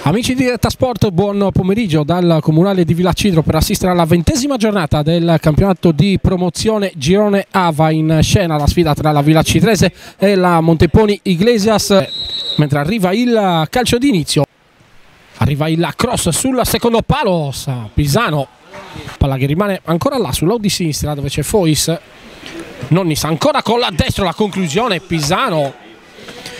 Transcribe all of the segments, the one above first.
Amici di Diretta Sport, buon pomeriggio dal Comunale di Villacidro per assistere alla 20ª giornata del campionato di promozione Girone A. Va in scena la sfida tra la Villacidrese e la Monteponi Iglesias, mentre arriva il calcio d'inizio. Arriva il cross sul secondo palo, Pisano, palla che rimane ancora là sull'out di sinistra dove c'è Fois. Nonnis ancora con la destra, la conclusione, Pisano.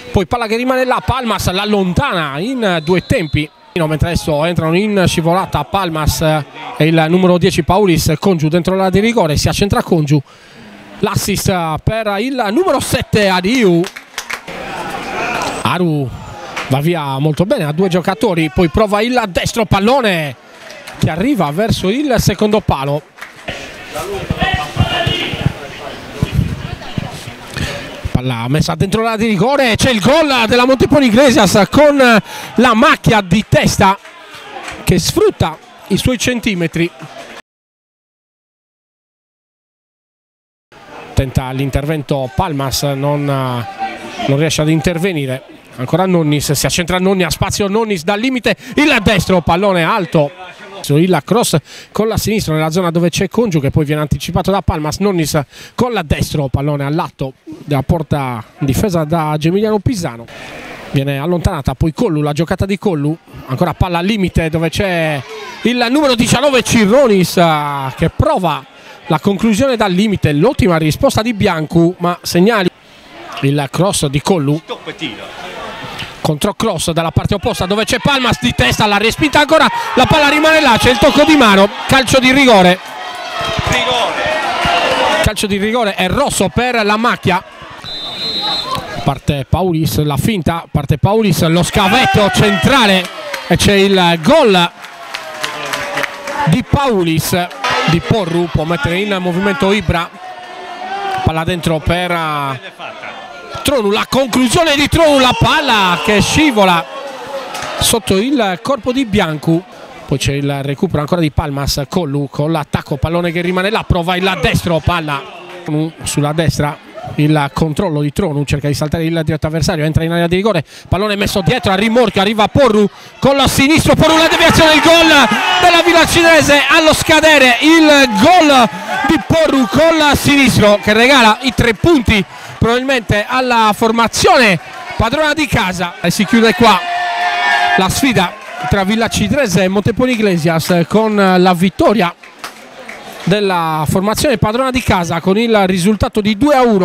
Poi palla che rimane là, Palmas l'allontana in due tempi, mentre adesso entrano in scivolata Palmas e il numero 10 Paulis. Congiu dentro l'area di rigore, si accentra Congiu, l'assist per il numero 7 Ariu. Aru va via molto bene a due giocatori, poi prova il destro, pallone che arriva verso il secondo palo. Palla messa dentro l'area di rigore, c'è il gol della Monteponi Iglesias con la macchia di testa che sfrutta i suoi centimetri. Tenta l'intervento Palmas, non riesce ad intervenire. Ancora Nonnis, si accentra Nonnis, a spazio Nonnis dal limite, il destro, pallone alto. Il cross con la sinistra nella zona dove c'è Congiu, che poi viene anticipato da Palmas. Nonnis con la destro, pallone all'atto della porta difesa da Gemiliano Pisano. Viene allontanata poi Collu, la giocata di Collu, ancora palla al limite dove c'è il numero 19 Cirronis che prova la conclusione dal limite. L'ottima risposta di Biancu, ma segnali il cross di Collu. Contro cross dalla parte opposta dove c'è Palmas di testa, la respinta ancora, la palla rimane là, c'è il tocco di mano, calcio di rigore. Calcio di rigore è rosso per la macchia. Parte Paulis, la finta, parte Paulis, lo scavetto centrale e c'è il gol di Paulis. Di Porru può mettere in movimento Ibra, palla dentro per Tronu, la conclusione di Tronu, la palla che scivola sotto il corpo di Biancu. Poi c'è il recupero ancora di Palmas, Collu con l'attacco, pallone che rimane là, prova il destro, palla sulla destra, il controllo di Tronu, cerca di saltare il diretto avversario, entra in area di rigore, pallone messo dietro, a rimorchio, arriva Porru con la sinistro, Porru, la deviazione, il gol della Villacidrese allo scadere, il gol di Porru con la sinistro che regala i 3 punti probabilmente alla formazione padrona di casa. E si chiude qua la sfida tra Villacidrese e Monteponi Iglesias con la vittoria della formazione padrona di casa con il risultato di 2-1.